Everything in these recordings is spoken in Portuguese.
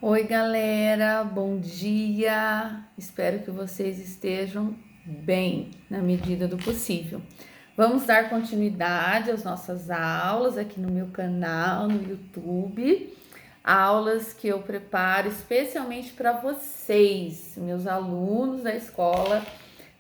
Oi, galera, bom dia. Espero que vocês estejam bem na medida do possível. Vamos dar continuidade às nossas aulas aqui no meu canal, no YouTube. Aulas que eu preparo especialmente para vocês, meus alunos da escola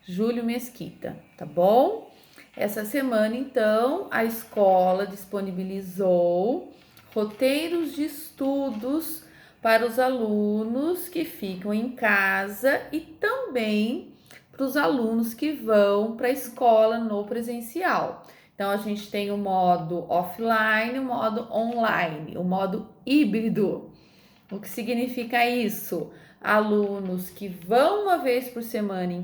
Júlio Mesquita, tá bom? Essa semana, então, a escola disponibilizou roteiros de estudos para os alunos que ficam em casa e também para os alunos que vão para a escola no presencial. Então, a gente tem o modo offline, o modo online, o modo híbrido. O que significa isso? Alunos que vão uma vez por semana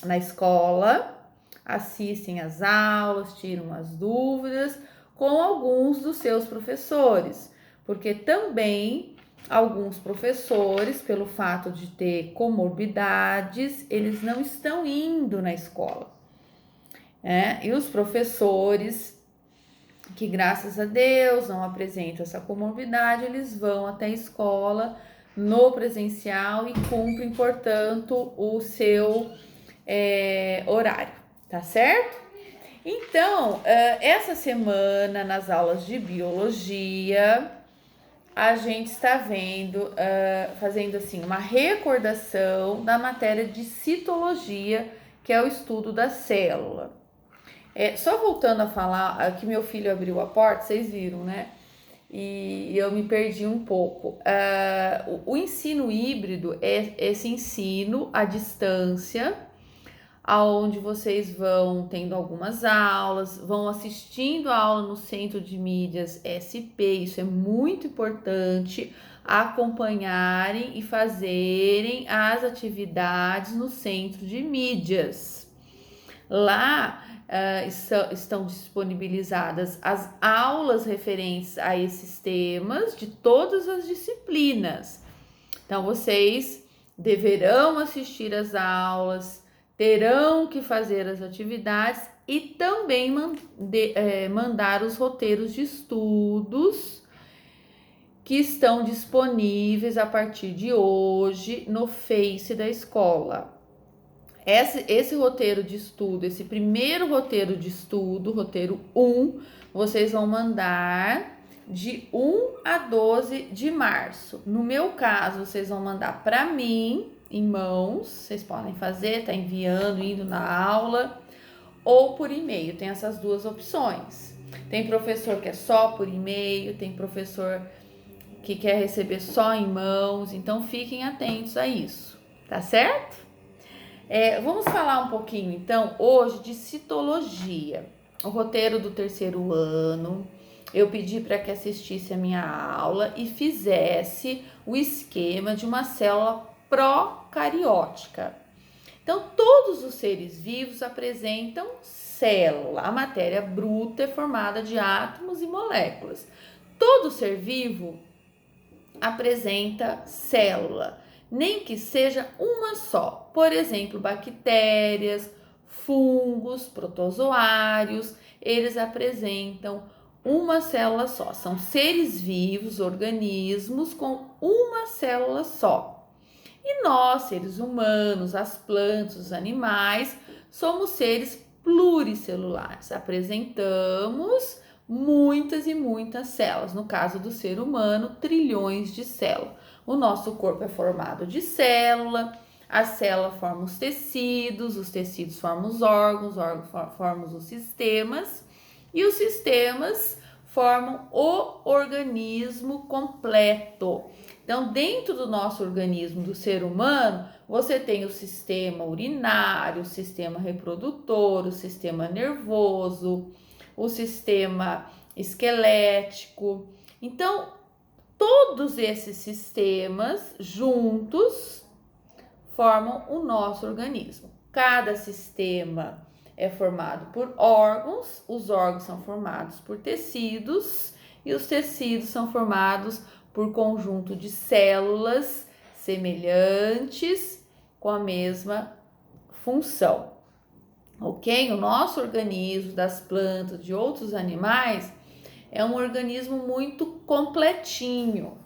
na escola, assistem às aulas, tiram as dúvidas com alguns dos seus professores, porque também alguns professores, pelo fato de ter comorbidades, eles não estão indo na escola. E os professores que, graças a Deus, não apresentam essa comorbidade, eles vão até a escola no presencial e cumprem, portanto, o seu horário, tá certo? Então, essa semana, nas aulas de biologia, a gente está fazendo assim, uma recordação da matéria de citologia, que é o estudo da célula. Só voltando a falar, que meu filho abriu a porta, vocês viram, né? E eu me perdi um pouco. O ensino híbrido é esse ensino à distância, aonde vocês vão tendo algumas aulas, vão assistindo a aula no Centro de Mídias SP, isso é muito importante, acompanharem e fazerem as atividades no Centro de Mídias. Lá estão disponibilizadas as aulas referentes a esses temas de todas as disciplinas. Então, vocês deverão assistir às aulas, terão que fazer as atividades e também mandar os roteiros de estudos que estão disponíveis a partir de hoje no Face da escola. Esse roteiro de estudo, esse primeiro roteiro de estudo, roteiro 1, vocês vão mandar de 1 a 12 de março. No meu caso, vocês vão mandar para mim, em mãos, vocês podem fazer, tá enviando, indo na aula, ou por e-mail, tem essas duas opções. Tem professor que é só por e-mail, tem professor que quer receber só em mãos, então fiquem atentos a isso, tá certo? Vamos falar um pouquinho, então, hoje de citologia. O roteiro do terceiro ano, eu pedi para que assistisse a minha aula e fizesse o esquema de uma célula procariótica. Então, todos os seres vivos apresentam célula. A matéria bruta é formada de átomos e moléculas. Todo ser vivo apresenta célula, nem que seja uma só. Por exemplo, bactérias, fungos, protozoários, eles apresentam uma célula só. São seres vivos, organismos com uma célula só. E nós, seres humanos, as plantas, os animais, somos seres pluricelulares. Apresentamos muitas e muitas células. No caso do ser humano, trilhões de células. O nosso corpo é formado de célula, a célula forma os tecidos formam os órgãos formam os sistemas, e os sistemas formam o organismo completo. Então, dentro do nosso organismo do ser humano, você tem o sistema urinário, o sistema reprodutor, o sistema nervoso, o sistema esquelético. Então, todos esses sistemas juntos formam o nosso organismo. Cada sistema é formado por órgãos, os órgãos são formados por tecidos e os tecidos são formados por conjunto de células semelhantes com a mesma função. Ok? O nosso organismo, das plantas, de outros animais, é um organismo muito completinho.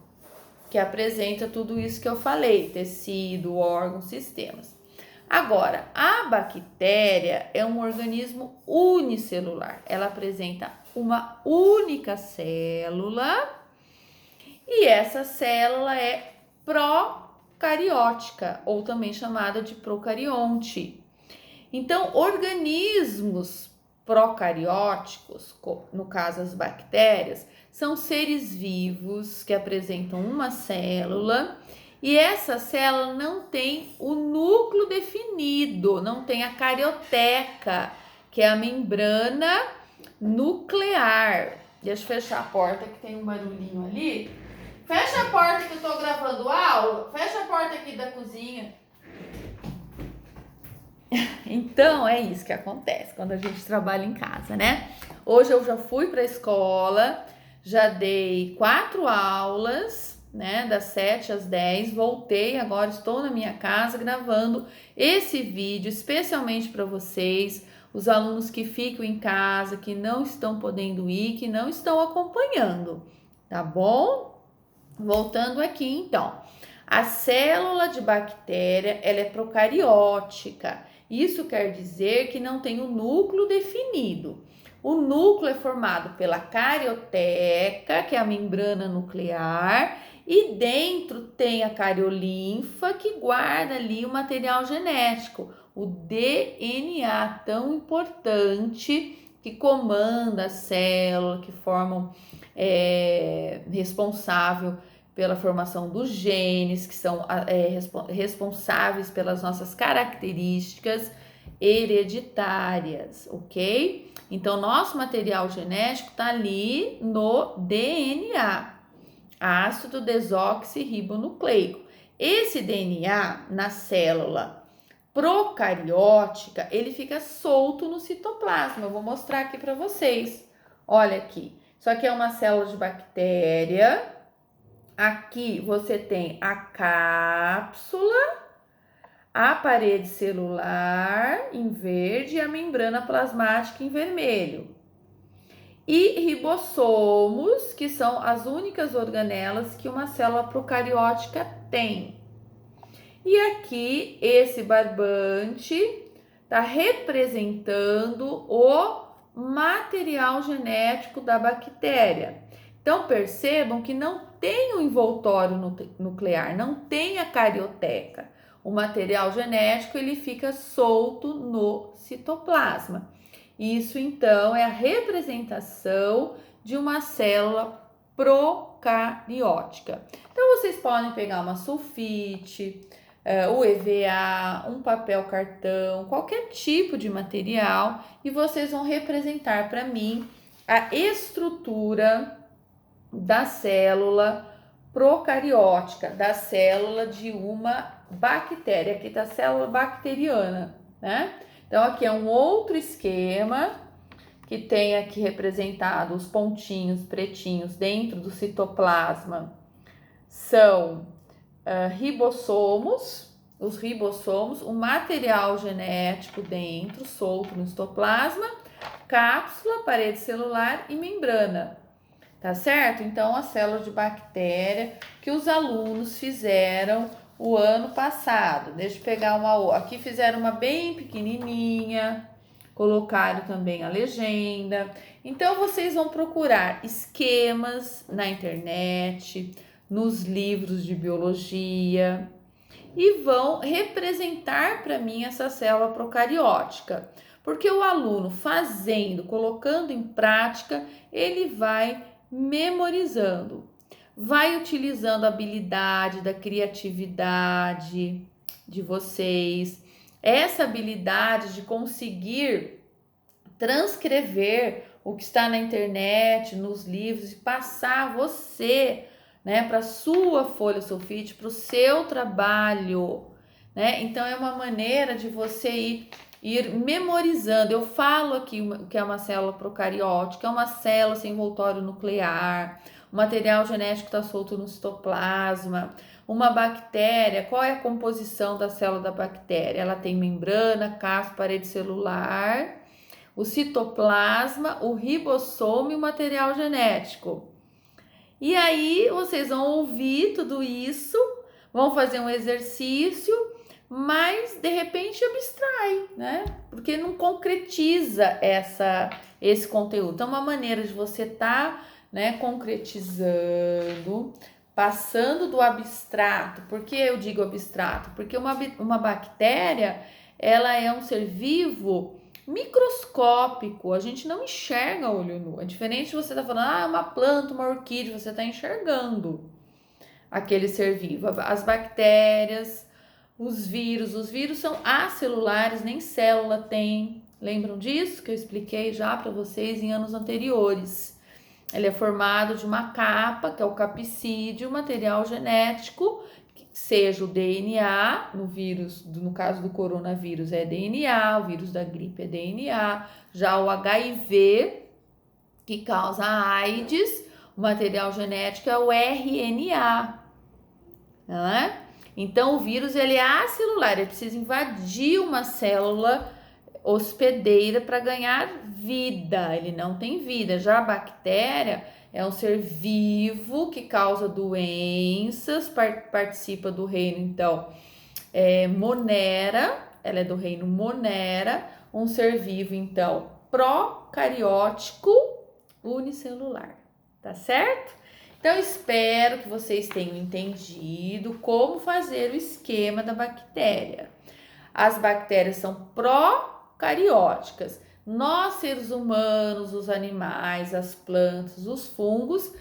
que apresenta tudo isso que eu falei, tecido, órgãos, sistemas. Agora, a bactéria é um organismo unicelular. Ela apresenta uma única célula e essa célula é procariótica, ou também chamada de procarionte. Então, organismos procarióticos, no caso as bactérias, são seres vivos que apresentam uma célula e essa célula não tem o núcleo definido, não tem a carioteca, que é a membrana nuclear. Deixa eu fechar a porta que tem um barulhinho ali. Fecha a porta que eu tô gravando aula. Fecha a porta aqui da cozinha. Então, é isso que acontece quando a gente trabalha em casa, né? Hoje eu já fui para a escola, já dei 4 aulas, né? Das 7 às 10, voltei, agora estou na minha casa gravando esse vídeo especialmente para vocês, os alunos que ficam em casa, que não estão podendo ir, que não estão acompanhando, tá bom? Voltando aqui, então. A célula de bactéria, ela é procariótica. Isso quer dizer que não tem o núcleo definido. O núcleo é formado pela carioteca, que é a membrana nuclear, e dentro tem a cariolinfa, que guarda ali o material genético, o DNA, tão importante, que comanda a célula, que formam responsável pela formação dos genes, que são responsáveis pelas nossas características hereditárias, ok? Então, nosso material genético está ali no DNA, ácido desoxirribonucleico. Esse DNA, na célula procariótica, ele fica solto no citoplasma. Eu vou mostrar aqui para vocês. Olha aqui, isso aqui é uma célula de bactéria. Aqui você tem a cápsula, a parede celular em verde e a membrana plasmática em vermelho. E ribossomos, que são as únicas organelas que uma célula procariótica tem. E aqui esse barbante está representando o material genético da bactéria. Então percebam que não tem o envoltório nuclear, não tem a carioteca. O material genético ele fica solto no citoplasma. Isso então é a representação de uma célula procariótica. Então vocês podem pegar uma sulfite, o EVA, um papel cartão, qualquer tipo de material e vocês vão representar para mim a estrutura da célula procariótica, da célula de uma bactéria. Aqui está a célula bacteriana, né? Então, aqui é um outro esquema que tem aqui representado os pontinhos pretinhos dentro do citoplasma. São ribossomos, os ribossomos, o material genético dentro, solto no citoplasma, cápsula, parede celular e membrana. Tá certo? Então, a célula de bactéria que os alunos fizeram o ano passado. Deixa eu pegar uma outra. Aqui fizeram uma bem pequenininha, colocaram também a legenda. Então, vocês vão procurar esquemas na internet, nos livros de biologia e vão representar para mim essa célula procariótica. Porque o aluno fazendo, colocando em prática, ele vai memorizando, vai utilizando a habilidade da criatividade de vocês, essa habilidade de conseguir transcrever o que está na internet, nos livros e passar você, né, para sua folha sulfite, para o seu trabalho, né? Então é uma maneira de você ir memorizando. Eu falo aqui que é uma célula procariótica, é uma célula sem envoltório nuclear, o material genético está solto no citoplasma. Uma bactéria, qual é a composição da célula da bactéria? Ela tem membrana, casco, parede celular, o citoplasma, o ribossomo e o material genético. E aí vocês vão ouvir tudo isso, vão fazer um exercício, mas de repente abstrai, né? Porque não concretiza esse conteúdo. Então, uma maneira de você estar, né, concretizando, passando do abstrato. Por que eu digo abstrato? Porque uma bactéria, ela é um ser vivo microscópico, a gente não enxerga a olho nu. É diferente de você estar falando, uma planta, uma orquídea, você está enxergando aquele ser vivo. As bactérias, os vírus são acelulares, nem célula tem. Lembram disso que eu expliquei já para vocês em anos anteriores? Ele é formado de uma capa, que é o capsídeo, material genético, seja o DNA, no caso do coronavírus é DNA, o vírus da gripe é DNA, já o HIV, que causa a AIDS, o material genético é o RNA, né? Então o vírus ele é acelular, ele precisa invadir uma célula hospedeira para ganhar vida, ele não tem vida. Já a bactéria é um ser vivo que causa doenças, participa do reino, então, Monera, ela é do reino Monera, um ser vivo, então, procariótico unicelular, tá certo? Então, espero que vocês tenham entendido como fazer o esquema da bactéria. As bactérias são procarióticas. Nós, seres humanos, os animais, as plantas, os fungos,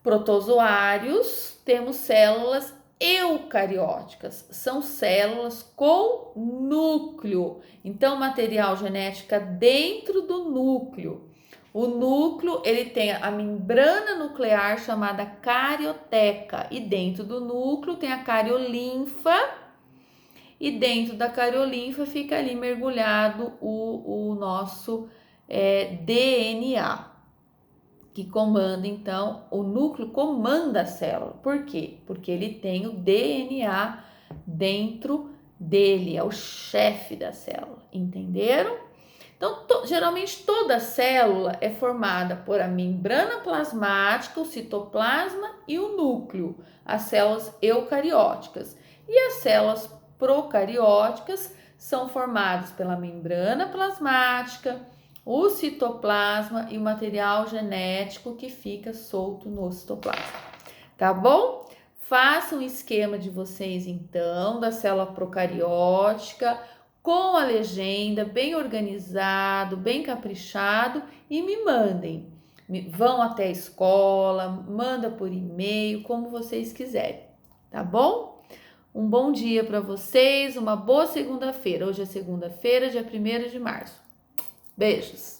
protozoários, temos células eucarióticas. São células com núcleo. Então, material genético dentro do núcleo. O núcleo, ele tem a membrana nuclear chamada carioteca. E dentro do núcleo tem a cariolinfa. E dentro da cariolinfa fica ali mergulhado o nosso DNA, que comanda, então, o núcleo comanda a célula. Por quê? Porque ele tem o DNA dentro dele, é o chefe da célula, entenderam? Então, geralmente toda célula é formada por a membrana plasmática, o citoplasma e o núcleo, as células eucarióticas. E as células procarióticas são formadas pela membrana plasmática, o citoplasma e o material genético que fica solto no citoplasma. Tá bom? Façam um esquema de vocês, então, da célula procariótica, com a legenda, bem organizado, bem caprichado, e me mandem. Vão até a escola, manda por e-mail, como vocês quiserem, tá bom? Um bom dia para vocês, uma boa segunda-feira. Hoje é segunda-feira, dia 1º de março. Beijos!